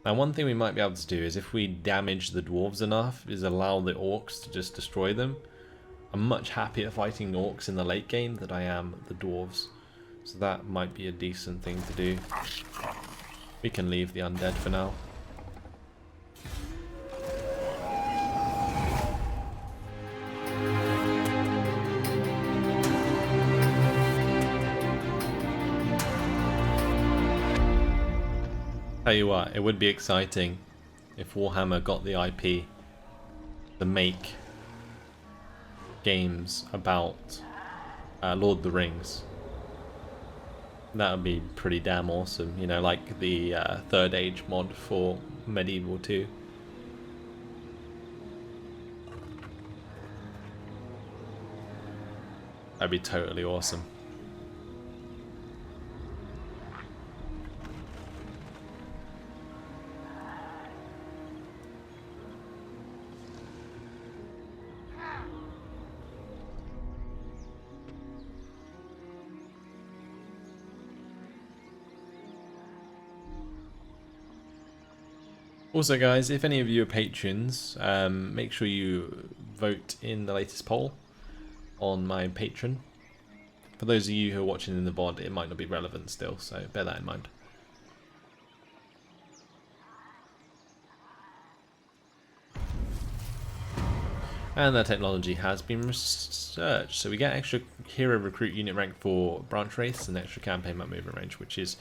Now one thing we might be able to do is if we damage the dwarves enough is allow the orcs to just destroy them. I'm much happier fighting orcs in the late game than I am the dwarves. So that might be a decent thing to do. We can leave the undead for now. Tell you what, it would be exciting if Warhammer got the IP to make games about Lord of the Rings. That would be pretty damn awesome, you know, like the Third Age mod for Medieval 2. That'd be totally awesome. Also guys, if any of you are patrons, make sure you vote in the latest poll on my Patreon. For those of you who are watching in the VOD, it might not be relevant still, so bear that in mind. And that technology has been researched, so we get extra hero recruit unit rank for branch race and extra campaign map movement range, which is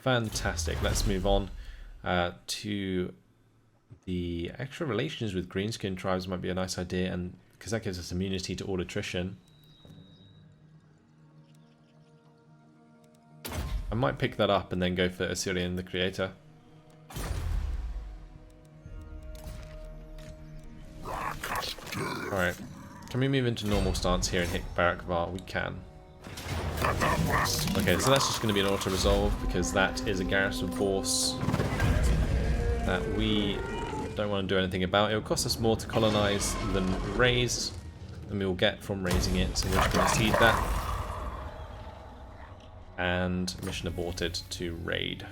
fantastic. Let's move on to the extra relations with greenskin tribes. Might be a nice idea, and because that gives us immunity to all attrition. I might pick that up and then go for Assyrian the Creator. Alright, can we move into normal stance here and hit Barakvar? We can. Okay, so that's just going to be an auto-resolve because that is a garrison force that we don't want to do anything about. It will cost us more to colonize than raise, than we will get from raising it, so we're just going to cede that. And mission aborted to raid.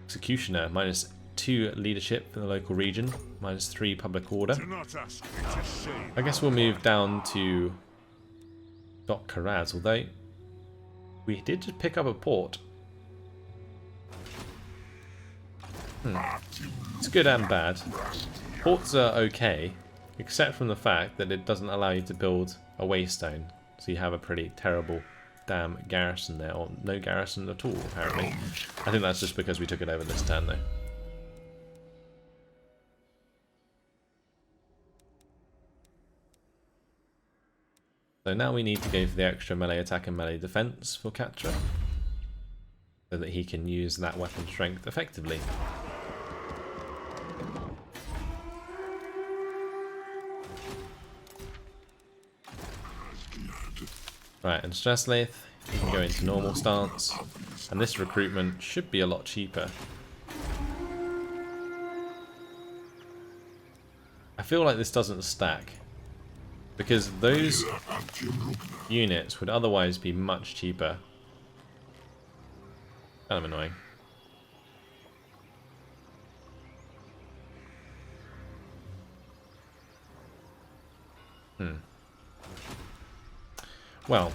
Executioner, -2 leadership for the local region, -3 public order. I guess we'll move down to Dok Karaz, although we did just pick up a port. It's good and bad. Ports are okay, except from the fact that it doesn't allow you to build a waystone. So you have a pretty terrible damn garrison there, or no garrison at all apparently. I think that's just because we took it over this turn though. So now we need to go for the extra melee attack and melee defense for Katra, so that he can use that weapon strength effectively. Right, and Strasleith, you can go into normal stance, and this recruitment should be a lot cheaper. I feel like this doesn't stack, because those units would otherwise be much cheaper. Kind of annoying. Well,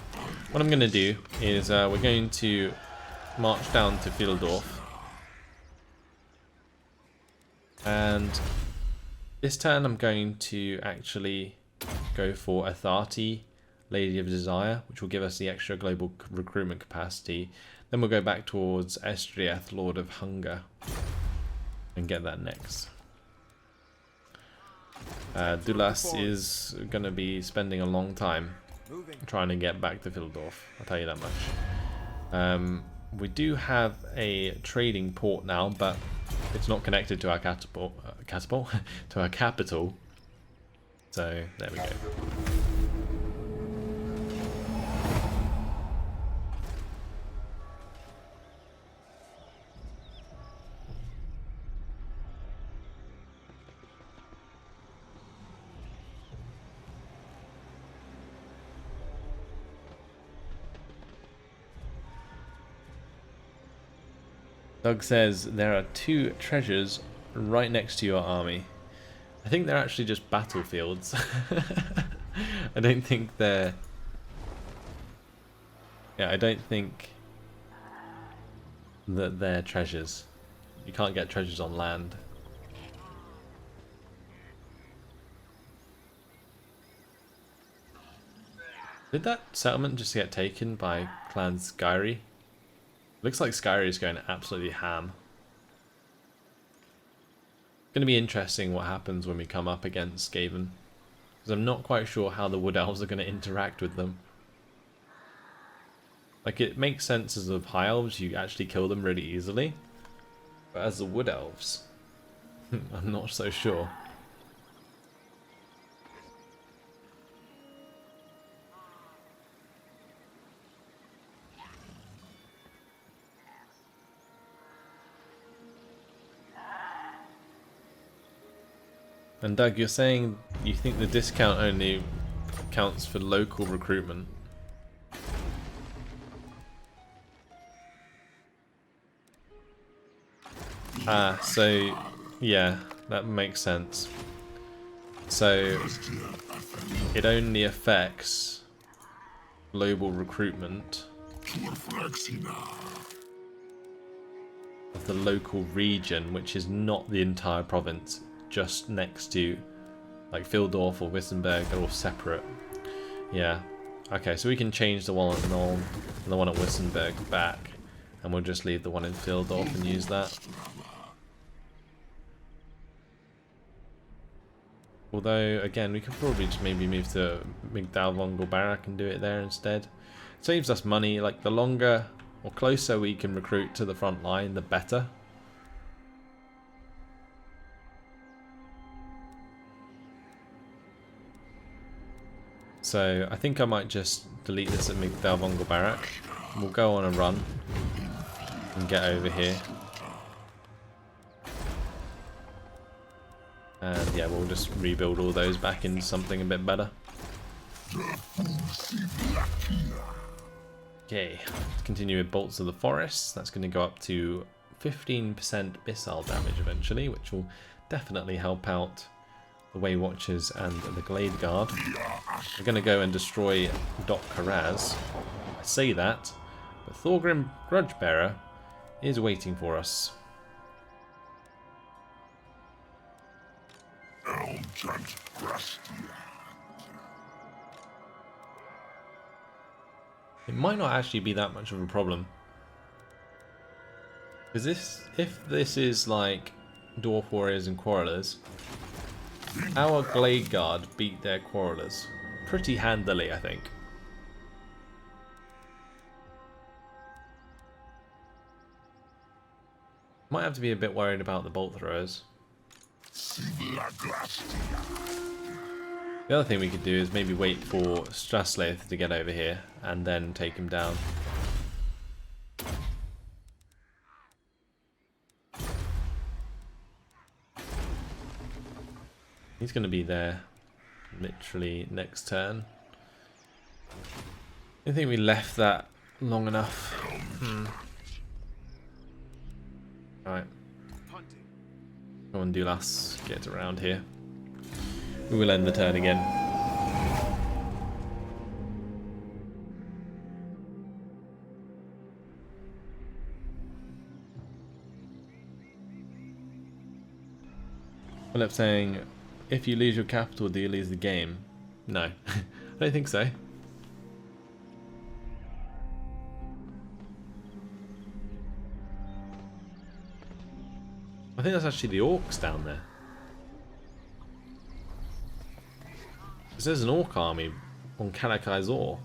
what I'm going to do is we're going to march down to Fieldorf. And this turn I'm going to actually go for Atharti, Lady of Desire, which will give us the extra global recruitment capacity. Then we'll go back towards Estrieth, Lord of Hunger, and get that next. Dulas is going to be spending a long time trying to get back to Fieldorf, I'll tell you that much. We do have a trading port now, but it's not connected to our catapult, to our capital. So there we go. Doug says there are 2 treasures right next to your army. I think they're actually just battlefields. I don't think they're... Yeah, I don't think that they're treasures. You can't get treasures on land. Did that settlement just get taken by Clan Skyri? Looks like Skyri is going absolutely ham. It's going to be interesting what happens when we come up against Skaven, because I'm not quite sure how the Wood Elves are going to interact with them. Like, it makes sense as of High Elves, you actually kill them really easily, but as the Wood Elves, I'm not so sure. And Doug, you're saying you think the discount only counts for local recruitment? Ah, so yeah, that makes sense. So it only affects global recruitment of the local region, which is not the entire province. Just next to, like, Fildorf or Wissenberg, they're all separate. Yeah. Okay, so we can change the one at Nuln and the one at Wissenberg back, and we'll just leave the one in Fildorf and use that. Although, again, we could probably just maybe move to Migdalvongel Barak and do it there instead. It saves us money. Like, the longer or closer we can recruit to the front line, the better. So I think I might just delete this at Migdalvongel Barak. We'll go on a run and get over here. And yeah, we'll just rebuild all those back into something a bit better. Okay, let's continue with Bolts of the Forest. That's going to go up to 15% missile damage eventually, which will definitely help out the Way Watchers and the Glade Guard. We're going to go and destroy Dok Karaz. I say that, but Thorgrim Grudgebearer is waiting for us. It might not actually be that much of a problem. Because if this is like Dwarf Warriors and Quarrelers, our Glade Guard beat their Quarrelers pretty handily, I think. Might have to be a bit worried about the bolt throwers. The other thing we could do is maybe wait for Straslaith to get over here and then take him down. He's going to be there literally next turn. I think we left that long enough. Right. Come on, Dulas, get around here. We will end the turn again. Philip saying, if you lose your capital, do you lose the game? No, I don't think so. I think that's actually the orcs down there. There's an orc army on Kalakai Zor.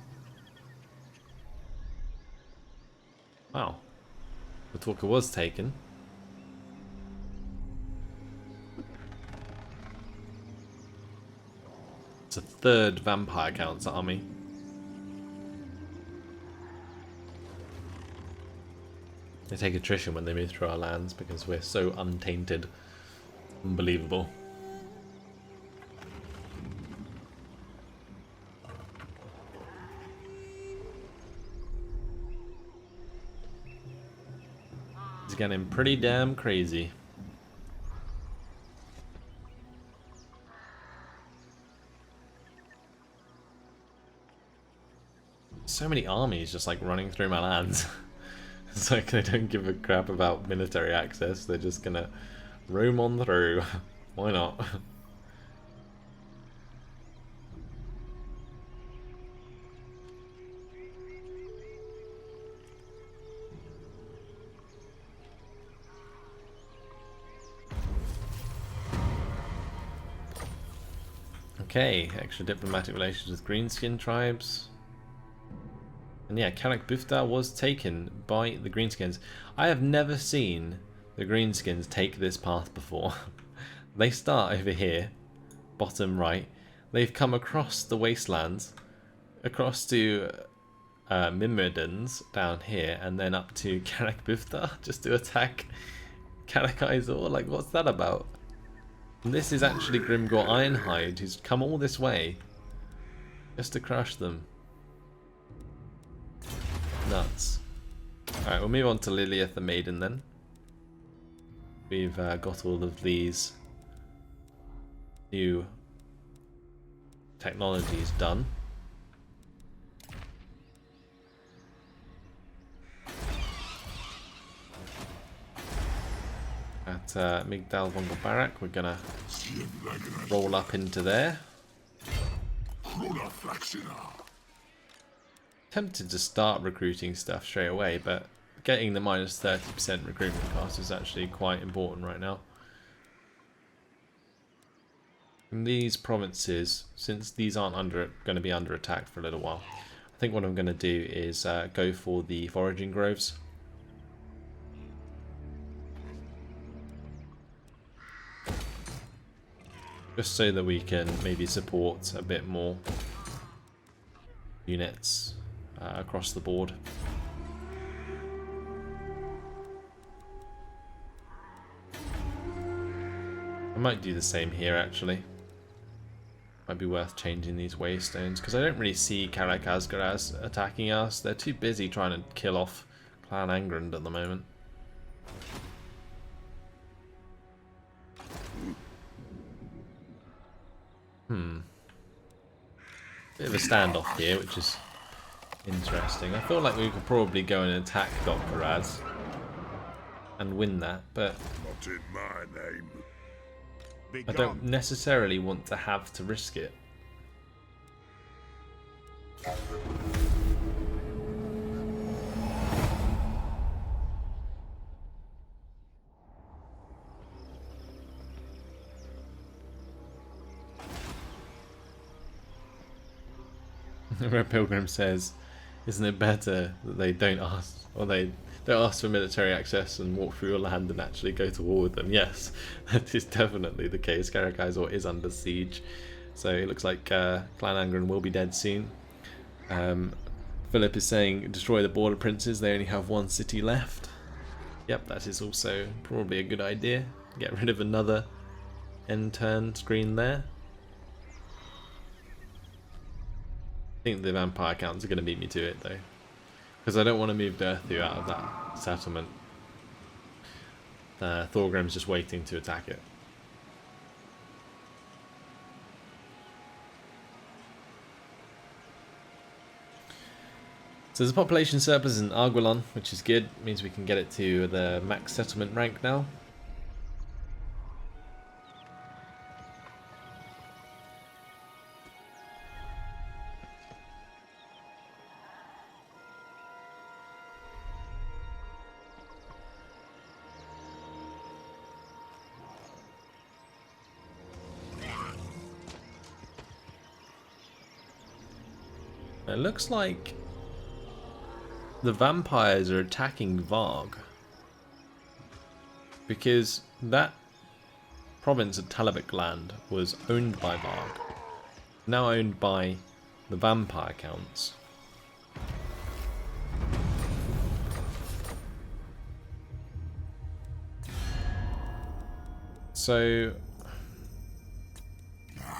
Wow. The Talker was taken. It's a third Vampire Counts army. They take attrition when they move through our lands because we're so untainted. Unbelievable. It's getting pretty damn crazy. So many armies just like running through my lands. It's like they don't give a crap about military access, they're just gonna roam on through. Why not? Okay, extra diplomatic relations with greenskin tribes. And yeah, Bufta was taken by the greenskins. I have never seen the greenskins take this path before. They start over here, bottom right. They've come across the wastelands, across to Myrmidons down here, and then up to Bufta just to attack Karak-Izor. Like, what's that about? And this is actually Grimgor Ironhide, who's come all this way just to crush them. Nuts. Alright, we'll move on to Lilith the Maiden then. We've got all of these new technologies done. At Migdal Vongol Barak, we're gonna roll up into there. Tempted to start recruiting stuff straight away, but getting the minus 30% recruitment cost is actually quite important right now. In these provinces, since these aren't going to be under attack for a little while, I think what I'm going to do is go for the foraging groves. Just so that we can maybe support a bit more units across the board. I might do the same here actually. Might be worth changing these waystones because I don't really see Karak-Azgaraz attacking us. They're too busy trying to kill off Clan Angrand at the moment. Bit of a standoff here, which is interesting. I feel like we could probably go and attack Dr. Raz and win that, but Not in my name. I don't necessarily want to have to risk it. Red Pilgrim says, isn't it better that they don't ask, or they don't ask for military access and walk through your land and actually go to war with them? Yes, that is definitely the case. Karak-Izor is under siege, so it looks like Clan Angrand will be dead soon. Philip is saying, destroy the border princes, they only have one city left. Yep, that is also probably a good idea. Get rid of another end turn screen there. I think the vampire counts are going to beat me to it though, because I don't want to move Durthu out of that settlement. Thorgrim's just waiting to attack it. So there's a population surplus in Argwylon, which is good. It means we can get it to the max settlement rank now. It looks like the vampires are attacking Varg, because that province of Talabek land was owned by Varg, now owned by the vampire counts. So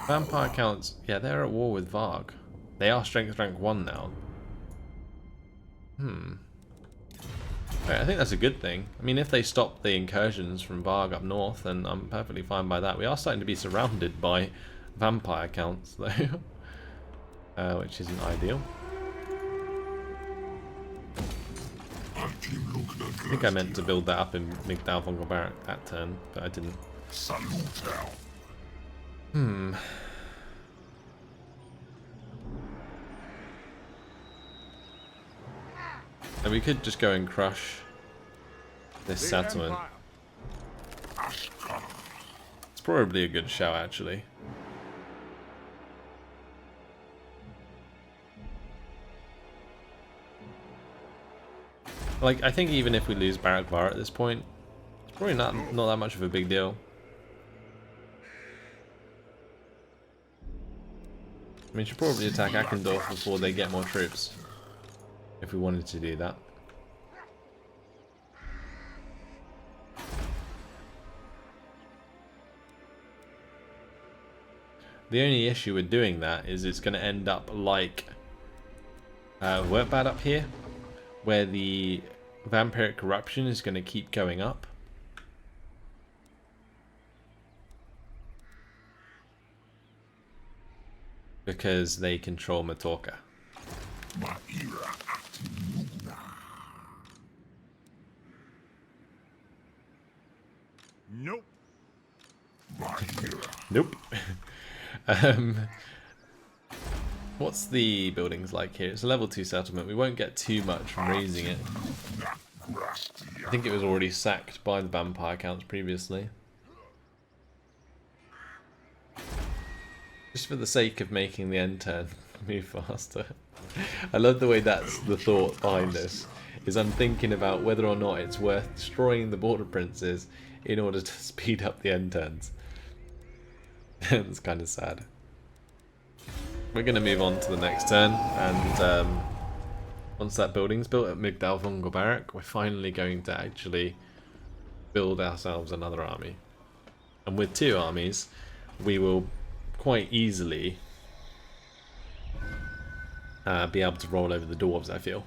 vampire counts, yeah, they're at war with Varg. They are strength rank 1 now. Right, I think that's a good thing. I mean, if they stop the incursions from Varg up north, then I'm perfectly fine by that. We are starting to be surrounded by vampire counts, though, which isn't ideal. I think I meant to build that up in Migdal von Barak that turn, but I didn't. Hmm. And we could just go and crush this settlement. It's probably a good shout, actually. Like, I think even if we lose Barak Var at this point, it's probably not that much of a big deal. I mean, we should probably attack Akendorf before they get more troops, if we wanted to do that. The only issue with doing that is it's going to end up like Wertbad up here, where the vampiric corruption is going to keep going up. Because they control Matorka. Nope. Nope. What's the buildings like here? It's a level 2 settlement. We won't get too much from raising it. I think it was already sacked by the vampire counts previously. Just for the sake of making the end turn move faster. I love the way that's the thought behind this. Is I'm thinking about whether or not it's worth destroying the border princes in order to speed up the end turns. It's kind of sad. We're going to move on to the next turn, and once that building's built at Migdal von Barak, we're finally going to actually build ourselves another army. And with 2 armies, we will quite easily be able to roll over the dwarves, I feel.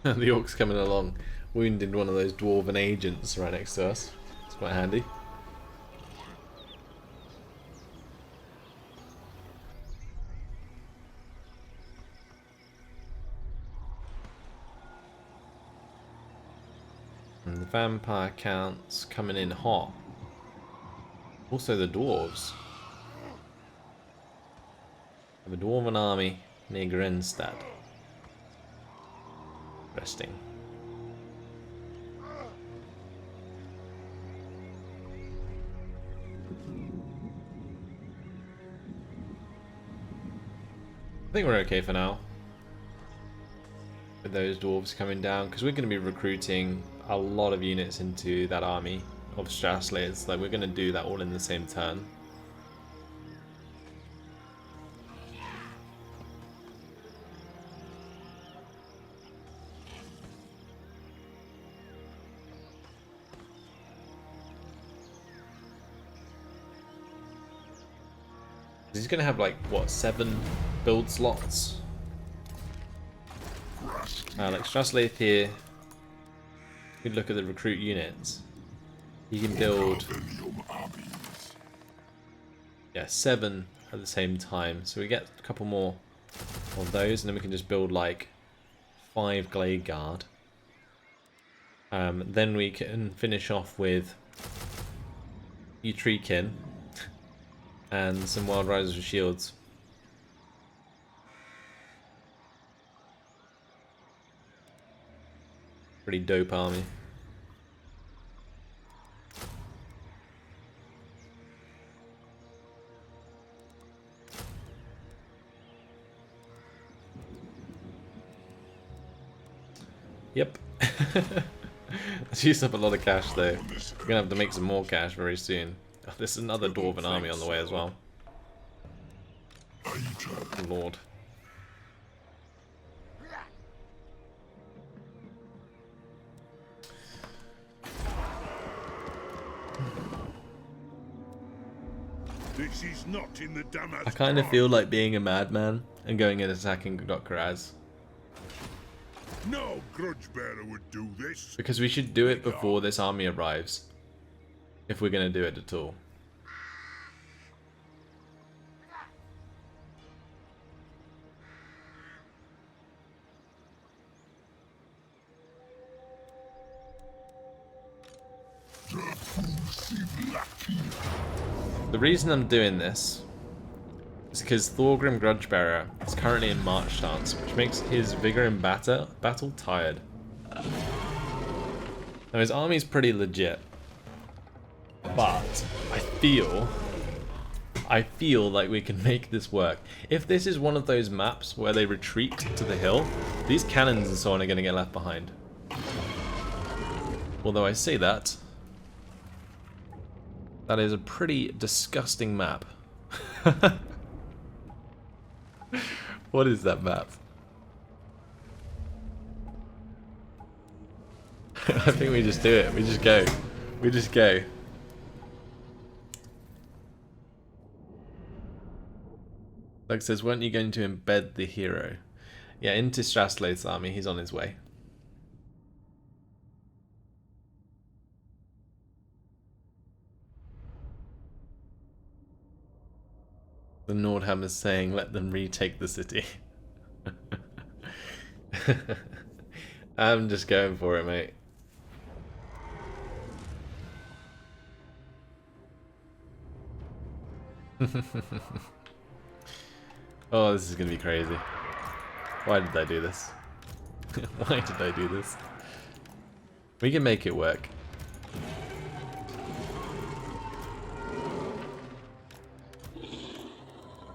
The orc's coming along, wounded one of those dwarven agents right next to us. It's quite handy. And the vampire counts coming in hot. Also the dwarves. Have a dwarven army near Grenstad. Interesting. I think we're okay for now with those dwarves coming down, because we're going to be recruiting a lot of units into that army of Strathslayers. Like, we're going to do that all in the same turn. He's going to have, like, what, 7 build slots? Like, Strathslayth here. We look at the recruit units. You can build, yeah, 7 at the same time. So we get a couple more of those, and then we can just build, like, 5 Glade Guard. Then we can finish off with Utreekin. And some Wild Riders with shields. Pretty dope army. Yep. Let's use up a lot of cash though. We're gonna have to make some more cash very soon. Oh, there's another dwarven army on the way as well. Lord. This is not in the Damas. I kind of feel like being a madman and going and attacking Dr. Az. No grudge bearer would do this. Because we should do it before this army arrives. If we're going to do it at all. The reason I'm doing this is because Thorgrim Grudgebearer is currently in March stance, which makes his vigor in battle tired. Now his army's pretty legit, but I feel like we can make this work. If this is one of those maps where they retreat to the hill, these cannons and so on are going to get left behind. Although I say that, that is a pretty disgusting map. What is that map? I think we just do it. We just go. We just go. Like says, weren't you going to embed the hero? Yeah, into Straslade's army. He's on his way. The Nordhammer's saying, let them retake the city. I'm just going for it, mate. Oh, this is going to be crazy. Why did I do this? Why did I do this? We can make it work.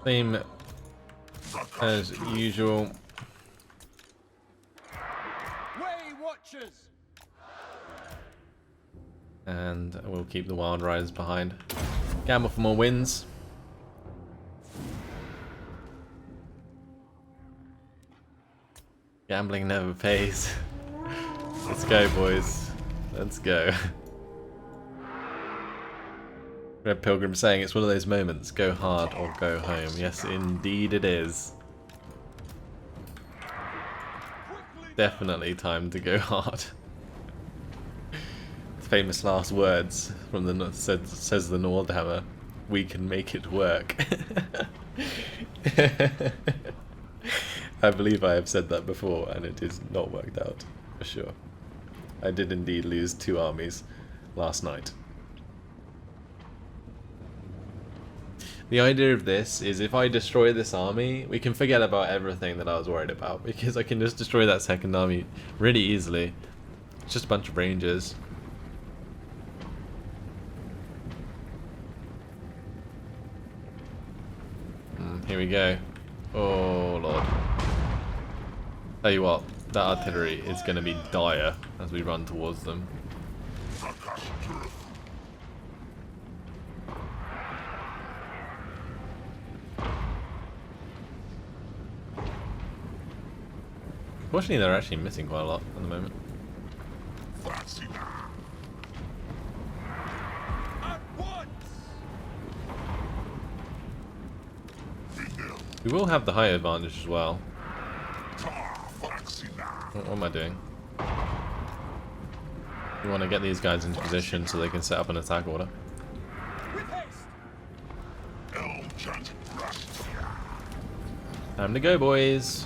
Same as usual. Way Watchers. And we'll keep the Wild Riders behind. Gamble for more wins. Gambling never pays. Let's go, boys. Let's go. Red Pilgrim saying it's one of those moments. Go hard or go home. Yes, indeed it is. Definitely time to go hard. Famous last words from the says the Nordhammer. We can make it work. I believe I have said that before, and it is not worked out for sure. I did indeed lose 2 armies last night. The idea of this is if I destroy this army, we can forget about everything that I was worried about, because I can just destroy that second army really easily. It's just a bunch of rangers. Here we go. Oh lord. Tell you what, that artillery is going to be dire as we run towards them. Fortunately, they're actually missing quite a lot at the moment. We will have the higher advantage as well. What am I doing? We want to get these guys into position so they can set up an attack order. Time to go, boys.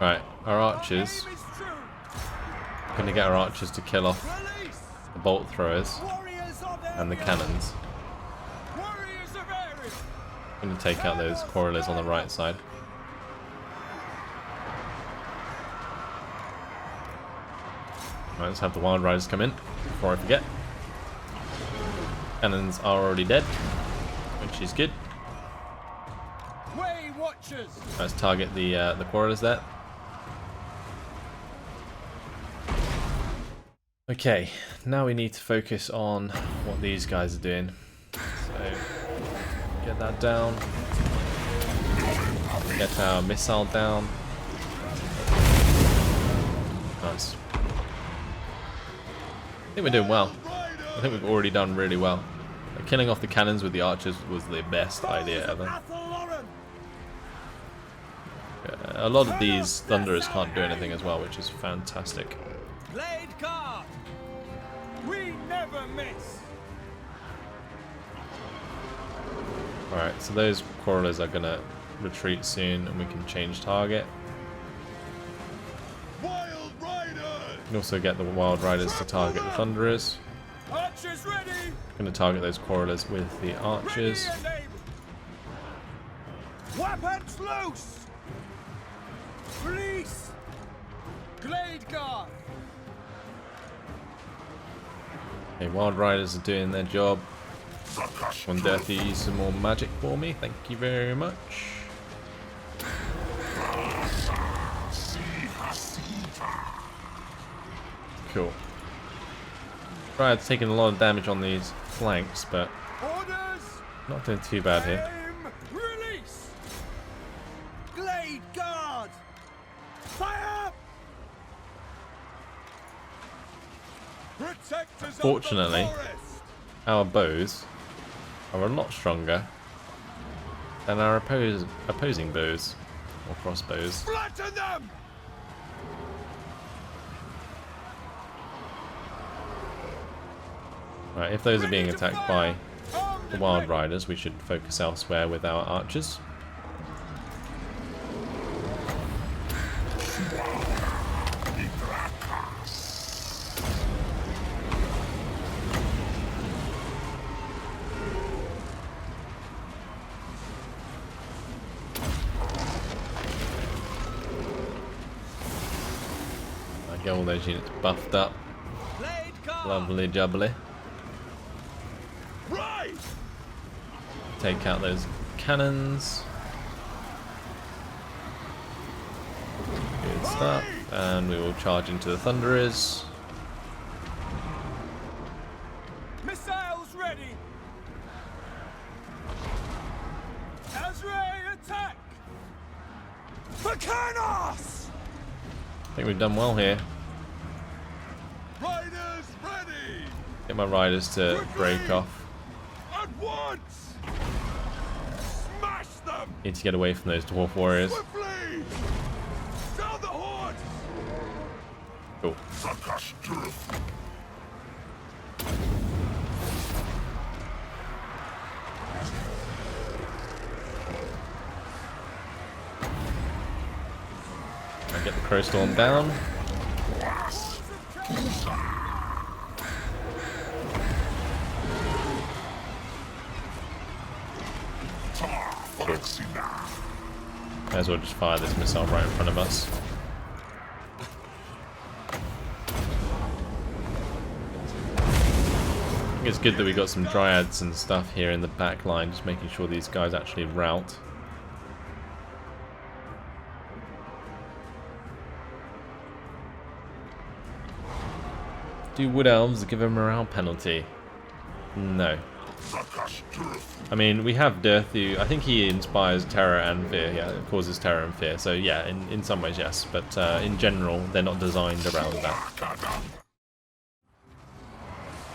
Right, our archers. We're going to get our archers to kill off the bolt throwers and the cannons. I'm going to take out those quarrelers on the right side. Right, let's have the Wild Riders come in before I forget. Cannons are already dead, which is good. Let's target the quarrelers there. Okay, now we need to focus on what these guys are doing. So, get that down. Get our missile down. Nice. I think we're doing well. I think we've already done really well. Like, killing off the cannons with the archers was the best idea ever. A lot of these thunderers can't do anything as well, which is fantastic. Blade guard. We never miss. Alright, so those quarrelers are gonna retreat soon and we can change target. Wild Riders! We can also get the Wild Riders to target the thunderers. Archers ready. Going to target those quarrelers with the archers. Ready and able. Weapons loose. Release. Glade guard. Okay, Wild Riders are doing their job. When Durthu use some more magic for me, thank you very much. Cool. Right, taking a lot of damage on these flanks, but Orders. not doing too bad here. Aim. Release. Glade guard. Fire. Protectors Fortunately, of the forest. our bows are a lot stronger than our opposing bows or crossbows. Flatten them. Right, if those are being attacked by Armed the and Wild ready. Riders, we should focus elsewhere with our archers. I get all those units buffed up. Blade guard. Lovely jubbly. Right! Take out those cannons. Good stuff. And we will charge into the Thunderers. Missiles ready. Azrael attack. Volcanos. I think we've done well here. Riders ready! Get my riders to break off. At once! Smash them! Need to get away from those dwarf warriors. Swiftly! Down the hordes! Cool. I get the crow storm down. May as well just fire this missile right in front of us. I think it's good that we got some dryads and stuff here in the back line, just making sure these guys actually rout. Do wood elves give a morale penalty? No. I mean, we have Durthu. I think he inspires terror and fear. Yeah, it causes terror and fear. So yeah, in some ways, yes. But in general, they're not designed around that.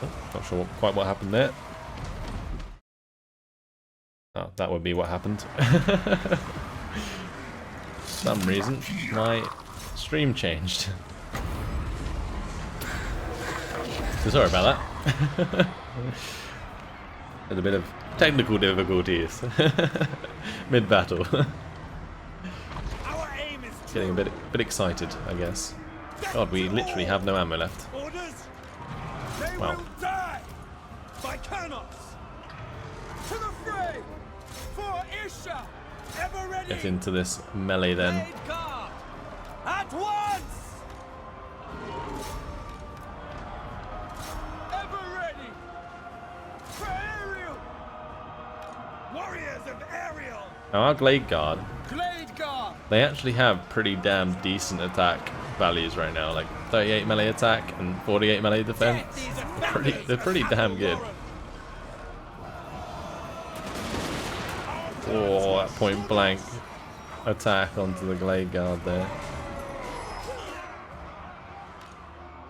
Oh, not sure quite what happened there. Oh, that would be what happened. For some reason, my stream changed. So sorry about that. Had a bit of technical difficulties mid-battle. Our aim is Getting a bit excited, I guess. God, we literally have no ammo left. orders. They Well. will die. Volcanos. To the fray. For Isha. Ever ready. Get into this melee then. Blade guard. At once. Ever ready. For Ariel. Warriors of Ariel. Now our Glade Guard, Glade guard. they actually have pretty damn decent attack values right now, like 38 melee attack and 48 melee defense. They're pretty damn good. Oh, that point blank attack onto the Glade Guard there.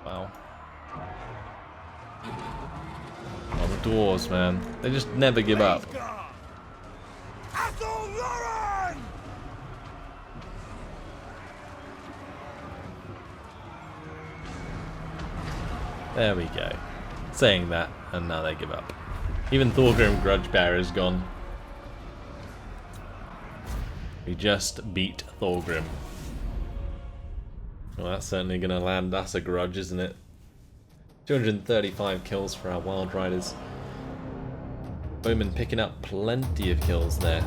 Wow. dwarves, man. They just never give up. There we go. Saying that, and now they give up. Even Thorgrim Grudgebearer is gone. We just beat Thorgrim. Well, that's certainly going to land us a grudge, isn't it? 235 kills for our Wild Riders. Bowman picking up plenty of kills there.